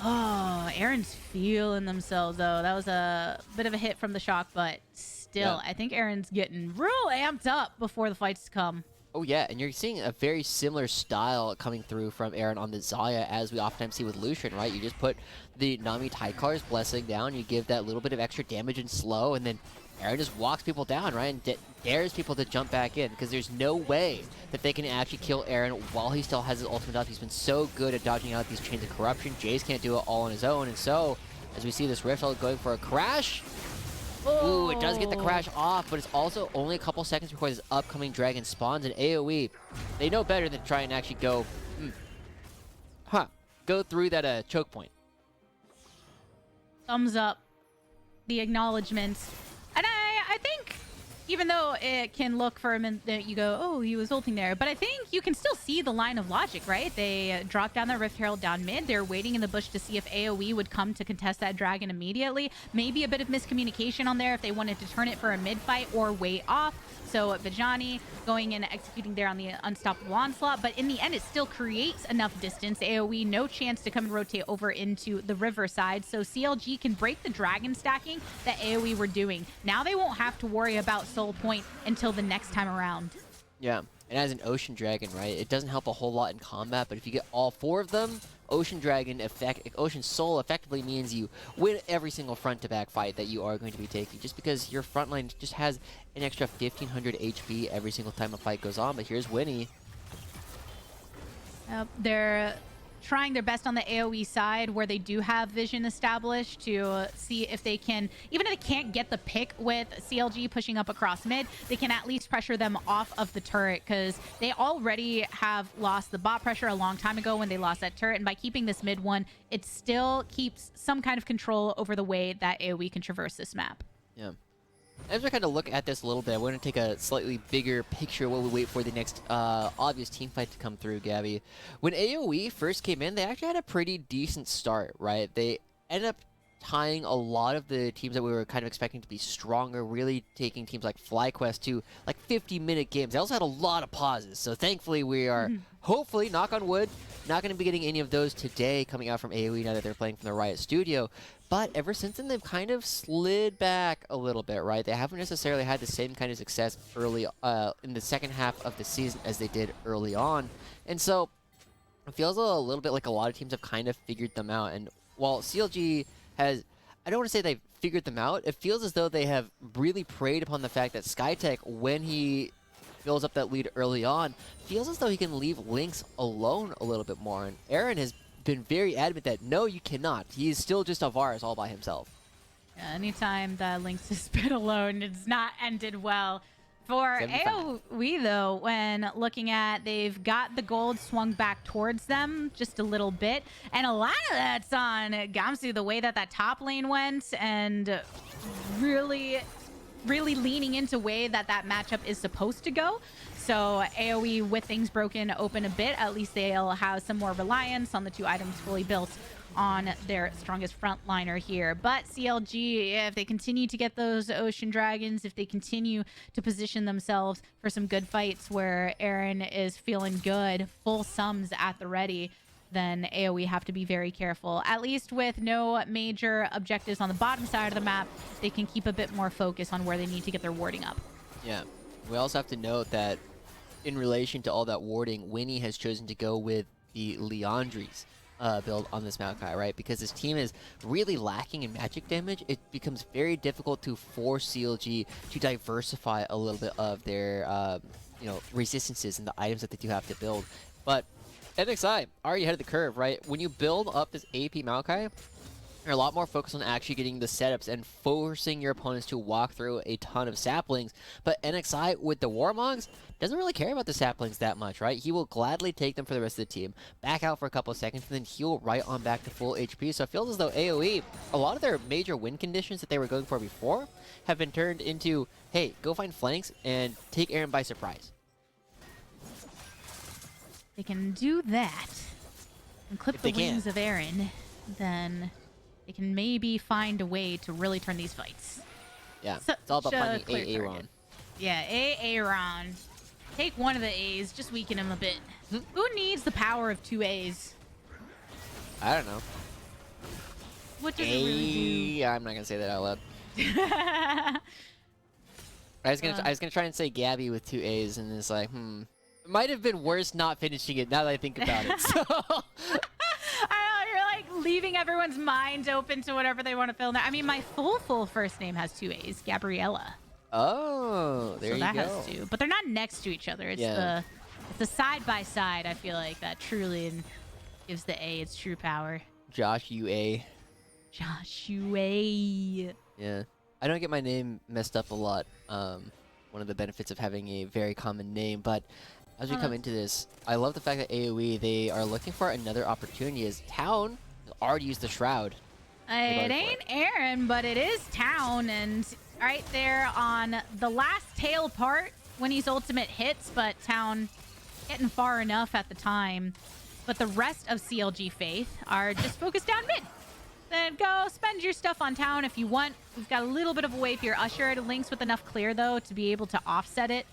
Aaron's feeling themselves, though. That was a bit of a hit from the shock, but still, I think Aaron's getting real amped up before the fights come. Oh yeah, and you're seeing a very similar style coming through from Aaron on the Zaya as we oftentimes see with Lucian, right? You just put the Nami Tidecar's Blessing down, you give that little bit of extra damage and slow, and then Aaron just walks people down, right? And dares people to jump back in, because there's no way that they can actually kill Aaron while he still has his ultimate up. He's been so good at dodging out these chains of corruption. Jace can't do it all on his own, and so, as we see this Rift going for a crash, ooh, it does get the crash off, but it's also only a couple seconds before this upcoming dragon spawns, and AOE, they know better than to try and actually go, go through that choke point. Thumbs up. The acknowledgements. And I think, even though it can look for a minute that you go, oh, he was ulting there, but I think you can still see the line of logic, right? They dropped down their Rift Herald down mid. They're waiting in the bush to see if AOE would come to contest that dragon immediately. Maybe a bit of miscommunication on there if they wanted to turn it for a mid fight or wait off. So Vijani going in and executing there on the unstoppable onslaught, but in the end it still creates enough distance. AOE no chance to come and rotate over into the river side, so CLG can break the dragon stacking that AOE were doing. Now they won't have to worry about soul point until the next time around. Yeah, and as an Ocean Dragon, right, it doesn't help a whole lot in combat, but if you get all 4 of them, Ocean Soul effectively means you win every single front-to-back fight that you are going to be taking, just because your front line just has an extra 1500 HP every single time a fight goes on. But here's Winnie. They're trying their best on the AOE side where they do have vision established to see if they can, even if they can't get the pick with CLG pushing up across mid, they can at least pressure them off of the turret, because they already have lost the bot pressure a long time ago when they lost that turret, and by keeping this mid one, it still keeps some kind of control over the way that AOE can traverse this map. Yeah. As we kind of look at this a little bit, I want to take a slightly bigger picture while we wait for the next obvious team fight to come through, Gabby. When AOE first came in, they actually had a pretty decent start, right? They ended up tying a lot of the teams that we were kind of expecting to be stronger, really taking teams like FlyQuest to like 50-minute games. They also had a lot of pauses, so thankfully we are hopefully, knock on wood, not going to be getting any of those today coming out from AOE now that they're playing from the Riot Studio. But ever since then, they've kind of slid back a little bit, right? They haven't necessarily had the same kind of success early in the second half of the season as they did early on. And so it feels a little bit like a lot of teams have kind of figured them out. And while CLG has, I don't want to say they've figured them out, it feels as though they have really preyed upon the fact that Skytech, when he builds up that lead early on, feels as though he can leave Lynx alone a little bit more. And Aaron has been very adamant that no, you cannot. He's still just a Varus all by himself. Yeah, anytime that Lynx has been alone, it's not ended well. For AOE, though, when looking at, they've got the gold swung back towards them just a little bit. And a lot of that's on Gamsu, the way that that top lane went, and really leaning into way that that matchup is supposed to go. So AOE, with things broken open a bit, at least they'll have some more reliance on the 2 items fully built on their strongest frontliner here. But CLG, if they continue to get those Ocean Dragons, if they continue to position themselves for some good fights where Aaron is feeling good, full sums at the ready, then AOE have to be very careful. At least with no major objectives on the bottom side of the map, they can keep a bit more focus on where they need to get their warding up. Yeah. We also have to note that in relation to all that warding, Winnie has chosen to go with the Leandries build on this Maokai, right? Because this team is really lacking in magic damage. It becomes very difficult to force CLG to diversify a little bit of their resistances and the items that they do have to build. But NXI already ahead of the curve, right? When you build up this AP Maokai, you're a lot more focused on actually getting the setups and forcing your opponents to walk through a ton of saplings. But NXI with the Warmogs doesn't really care about the saplings that much, right? He will gladly take them for the rest of the team, back out for a couple of seconds, and then heal right on back to full HP. So it feels as though AOE, a lot of their major win conditions that they were going for before have been turned into, hey, go find flanks and take Aaron by surprise. They can do that and clip the wings of Aaron, then they can maybe find a way to really turn these fights. Yeah, it's all about finding AA run. Yeah, Aaron. Take one of the A's, just weaken him a bit. Who needs the power of 2 A's? I don't know. What does it really I'm not gonna say that out loud. do? I was gonna try and say Gabby with 2 A's, and it's like, It might have been worse not finishing it now that I think about it. So. I know, you're like leaving everyone's mind open to whatever they want to fill in there. I mean, my full first name has 2 A's, Gabriella. Oh, there So you that go. has 2, but they're not next to each other. It's the side by side. I feel like that truly gives the A its true power. Josh UA. Joshua. Yeah. I don't get my name messed up a lot. One of the benefits of having a very common name, but as we come into this, I love the fact that AOE, they are looking for another opportunity as Town already used the Shroud. It ain't Aaron, but it is Town, and right there on the last tail part when his ultimate hits, but Town getting far enough at the time. But the rest of CLG Faith are just focused down mid. Then go spend your stuff on Town if you want. We've got a little bit of a wave here. Usher links with enough clear, though, to be able to offset it.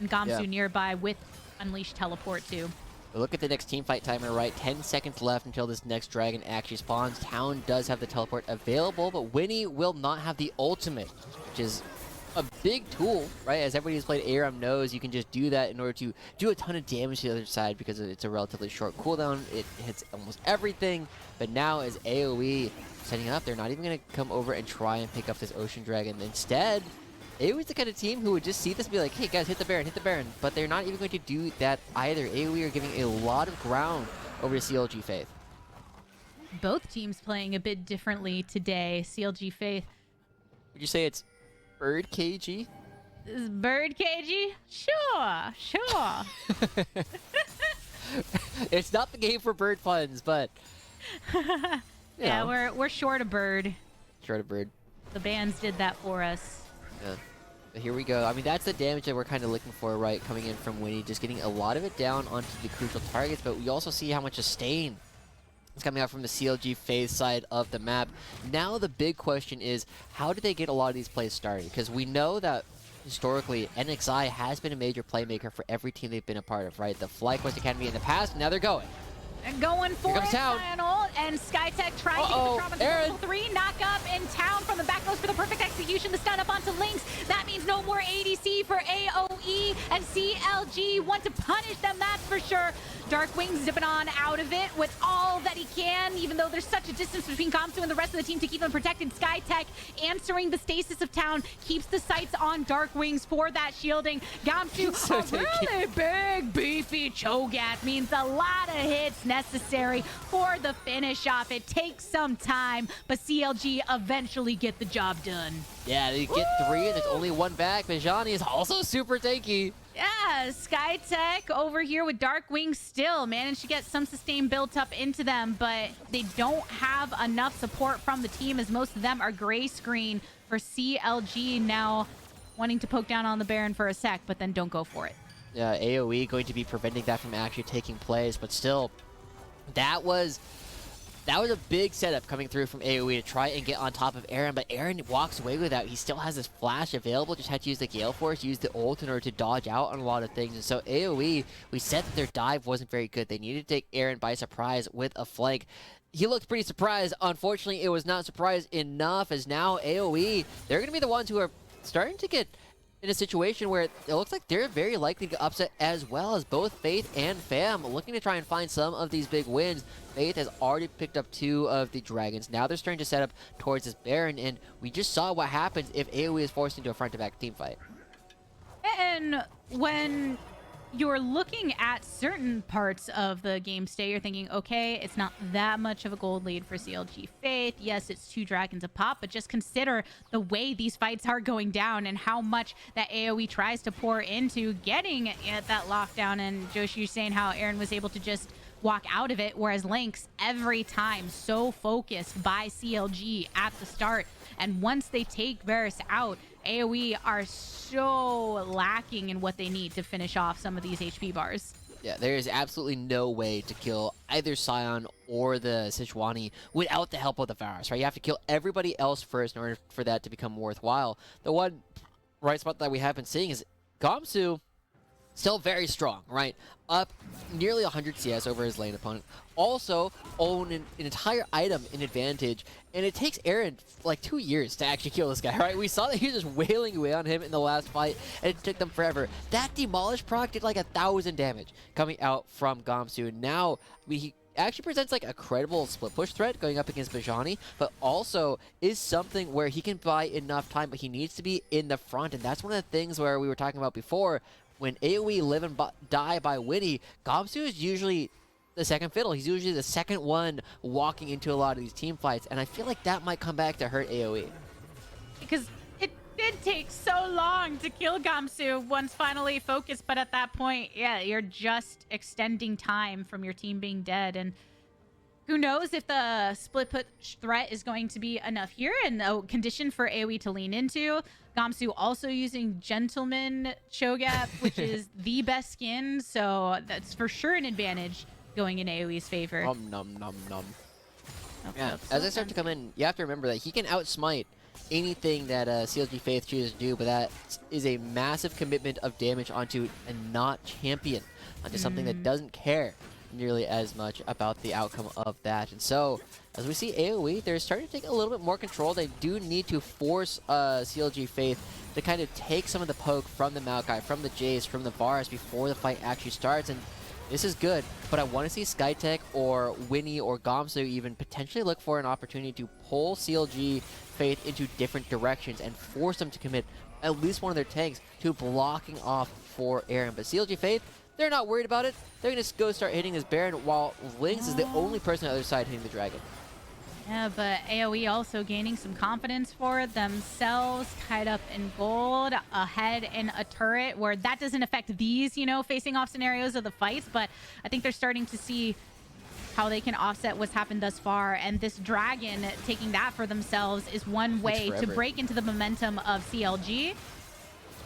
And Gamsu nearby with Unleashed Teleport, too. But look at the next team fight timer, right? 10 seconds left until this next dragon actually spawns. Town does have the teleport available, but Winnie will not have the ultimate, which is a big tool, right? As everybody who's played ARAM knows, you can just do that in order to do a ton of damage to the other side because it's a relatively short cooldown. It hits almost everything. But now as AOE setting up, they're not even going to come over and try and pick up this Ocean Dragon. Instead, AOE's the kind of team who would just see this and be like, hey guys, hit the Baron, hit the Baron. But they're not even going to do that either. AOE are giving a lot of ground over to CLG Faith. Both teams playing a bit differently today. CLG Faith. Would you say it's Bird KG? Is Bird KG? Sure. It's not the game for bird puns, but Yeah, we're short a bird. short of bird. The bands did that for us. Yeah. But here we go. I mean, that's the damage that we're kind of looking for, right? Coming in from Winnie, just getting a lot of it down onto the crucial targets, but we also see how much sustain is coming out from the CLG phase side of the map. Now the big question is, how do they get a lot of these plays started? Because we know that historically, NXI has been a major playmaker for every team they've been a part of, right? The FlyQuest Academy in the past, now they're going. And going for it, Town. Lionel, and Skytech trying to get the drop on the Aaron. level 3. Knock up in Town from the back nose for the perfect execution. The stun up onto Lynx. That means no more ADC for AOE, and CLG want to punish them, that's for sure. Darkwing zipping on out of it with all that he can, even though there's such a distance between Gamsu and the rest of the team to keep them protected. Skytech answering the stasis of Town, keeps the sights on Darkwings for that shielding. Gamsu, a really big, beefy Cho'Gath means a lot of hits necessary for the finish off. It takes some time, but CLG eventually get the job done. Yeah, they get 3, and there's only 1 back. Bijani is also super tanky. Yeah, Skytech over here with Darkwing still managed to get some sustain built up into them, but they don't have enough support from the team as most of them are gray screen for CLG now wanting to poke down on the Baron for a sec, but then don't go for it. Yeah, AOE going to be preventing that from actually taking place, but still, that was a big setup coming through from AOE to try and get on top of Aaron, but Aaron walks away with that. He still has this flash available, just had to use the Gale Force, use the ult in order to dodge out on a lot of things. And so AOE, we said that their dive wasn't very good. They needed to take Aaron by surprise with a flank. He looked pretty surprised. Unfortunately, it was not surprise enough, as now AOE, they're going to be the ones who are starting to get in a situation where it looks like they're very likely to upset, as well as both Faith and Fam looking to try and find some of these big wins. Faith has already picked up 2 of the dragons. Now they're starting to set up towards this Baron, and we just saw what happens if AOE is forced into a front-to-back team fight. And when you're looking at certain parts of the game state, you're thinking, okay, it's not that much of a gold lead for CLG Faith. Yes, it's 2 dragons a pop, but just consider the way these fights are going down and how much that AoE tries to pour into getting at that lockdown. And Joshi, you're saying how Aaron was able to just walk out of it, whereas Lynx, every time, so focused by CLG at the start. And once they take Varus out, AoE are so lacking in what they need to finish off some of these HP bars. Yeah, there is absolutely no way to kill either Scion or the Sejuani without the help of the Varus, right? You have to kill everybody else first in order for that to become worthwhile. The one right spot that we have been seeing is Gamsu still very strong, right? Up nearly 100 CS over his lane opponent. Also own an entire item in advantage, and it takes Aaron like 2 years to actually kill this guy, right? We saw that he was just wailing away on him in the last fight, and it took them forever. That Demolish proc did like 1,000 damage coming out from Gamsu. Now he actually presents like a credible split push threat going up against Bajani, but also is something where he can buy enough time, but he needs to be in the front, and that's one of the things where we were talking about before. When AOE live and die by Winnie, Gamsu is usually the second fiddle. He's usually the second one walking into a lot of these team fights, and I feel like that might come back to hurt AOE. Because it did take so long to kill Gamsu once finally focused, but at that point, yeah, you're just extending time from your team being dead, and who knows if the split push threat is going to be enough here and a condition for AoE to lean into. Gamsu also using Gentleman Cho'Gath, which is the best skin, so that's for sure an advantage going in AoE's favor. Nom. Oh, Yeah, as I start to come in, you have to remember that he can outsmite anything that CLG Faith chooses to do, but that is a massive commitment of damage onto a not champion, onto something that doesn't care nearly as much about the outcome of that. And so, as we see AoE, they're starting to take a little bit more control. They do need to force CLG Faith to kind of take some of the poke from the Maokai, from the Jace, from the Varus before the fight actually starts. And this is good, but I want to see Skytech or Winnie or Gamsu even potentially look for an opportunity to pull CLG Faith into different directions and force them to commit at least one of their tanks to blocking off for Aaron. But CLG Faith, they're not worried about it. They're going to go start hitting this Baron, while Lynx is the only person on the other side hitting the Dragon. Yeah, but AoE also gaining some confidence for themselves, tied up in gold, ahead in a turret, where that doesn't affect these, you know, facing off scenarios of the fights, but I think they're starting to see how they can offset what's happened thus far, and this Dragon, taking that for themselves is one way to break into the momentum of CLG.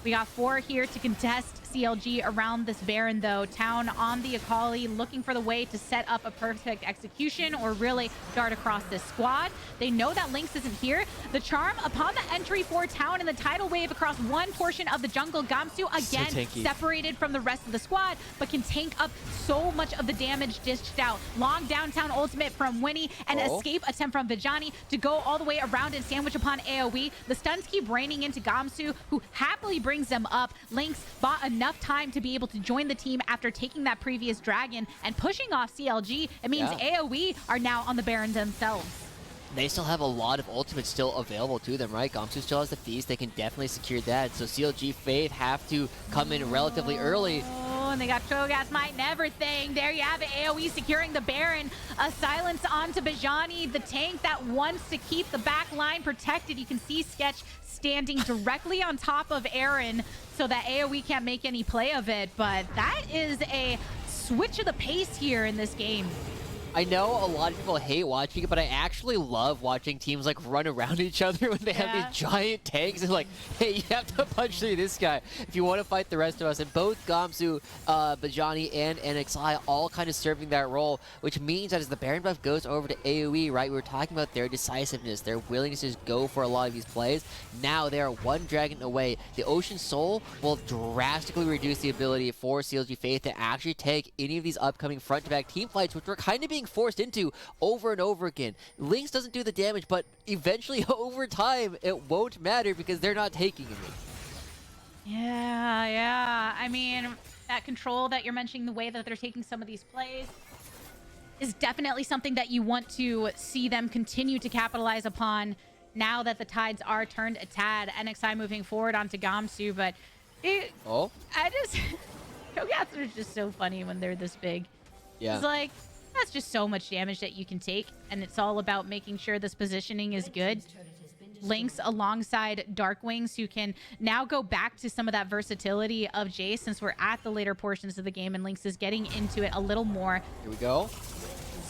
We got 4 here to contest CLG around this Baron, though. Town on the Akali, looking for the way to set up a perfect execution or really dart across this squad. They know that Lynx isn't here. The charm upon the entry for Town and the tidal wave across one portion of the jungle. Gamsu, again, separated from the rest of the squad, but can tank up so much of the damage dished out. Long downtown ultimate from Winnie, and escape attempt from Vijani to go all the way around and sandwich upon AoE. The stuns keep raining into Gamsu, who happily brings them up. Lynx bought enough time to be able to join the team after taking that previous Dragon and pushing off CLG. It means AoE are now on the Baron themselves. They still have a lot of ultimates still available to them, right? Gamsu still has the Feast. They can definitely secure that. So CLG Faith have to come in relatively early. Oh, and they got Cho'Gath Might and everything. There you have it. AoE securing the Baron. A silence onto Bajani, the tank that wants to keep the back line protected. You can see Sketch standing directly on top of Aaron so that AoE can't make any play of it. But that is a switch of the pace here in this game. I know a lot of people hate watching it, but I actually love watching teams like run around each other when they have these giant tanks and like, hey, you have to punch through this guy if you want to fight the rest of us. And both Gamsu, Bajani, and NXI all kind of serving that role, which means that as the Baron buff goes over to AoE, right, we were talking about their decisiveness, their willingness to just go for a lot of these plays. Now they are one Dragon away. The Ocean Soul will drastically reduce the ability for CLG Faith to actually take any of these upcoming front-to-back team fights, which we're kind of being forced into over and over again. Lynx doesn't do the damage, but eventually over time it won't matter because they're not taking any. Yeah. I mean, that control that you're mentioning, the way that they're taking some of these plays, is definitely something that you want to see them continue to capitalize upon now that the tides are turned a tad. NXI moving forward onto Gamsu, but Cho'Gaths are just so funny when they're this big. Yeah. It's like, that's just so much damage that you can take, and it's all about making sure this positioning is good. Lynx alongside Darkwings, who can now go back to some of that versatility of Jace, since we're at the later portions of the game and Lynx is getting into it a little more. Here we go.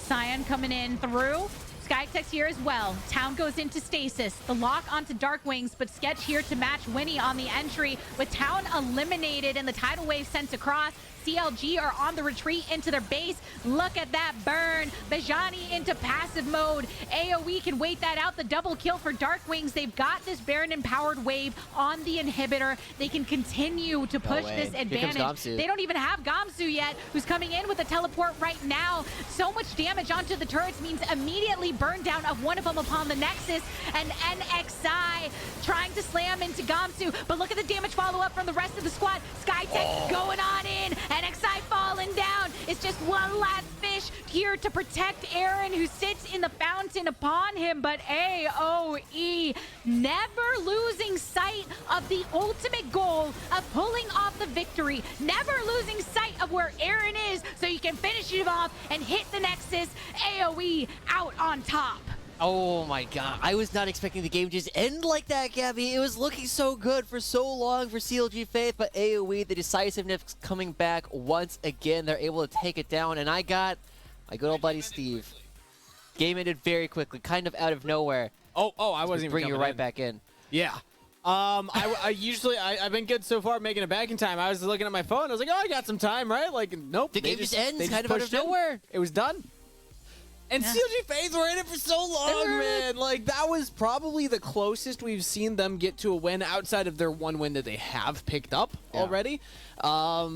Sion coming in through. Skytex here as well. Town goes into stasis. The lock onto Darkwings, but Sketch here to match Winnie on the entry. With Town eliminated and the tidal wave sent across, CLG are on the retreat into their base. Look at that burn. Bejani into passive mode. AOE can wait that out. The double kill for Darkwings. They've got this Baron empowered wave on the inhibitor. They can continue to push this advantage. They don't even have Gamsu yet, who's coming in with a teleport right now. So much damage onto the turrets means immediately burn down of one of them upon the Nexus. And NXI trying to slam into Gamsu. But look at the damage follow-up from the rest of the squad. Skytech going on in. NXI falling down. It's just one last fish here to protect Aaron, who sits in the fountain upon him. But AOE never losing sight of the ultimate goal of pulling off the victory. Never losing sight of where Aaron is so you can finish it off and hit the Nexus. AOE out on top. Oh my god, I was not expecting the game to just end like that, Gabby. It was looking so good for so long for CLG Faith, but AOE, the decisiveness coming back once again. They're able to take it down, and I got my good old buddy Steve. Game ended very quickly, kind of out of nowhere. Oh, I wasn't even bring you right in. back in. Yeah. I've been good so far making it back in time. I was looking at my phone. I was like, oh, I got some time, right? Like, nope. The game just ends kind of out of in. nowhere. It was done. And Yeah. CLG FaZe were in it for so long, man. Like, that was probably the closest we've seen them get to a win outside of their one win that they have picked up already. I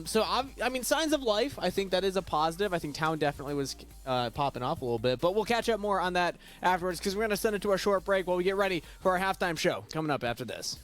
mean, signs of life. I think that is a positive. I think Town definitely was popping off a little bit. But we'll catch up more on that afterwards because we're going to send it to our short break while we get ready for our halftime show coming up after this.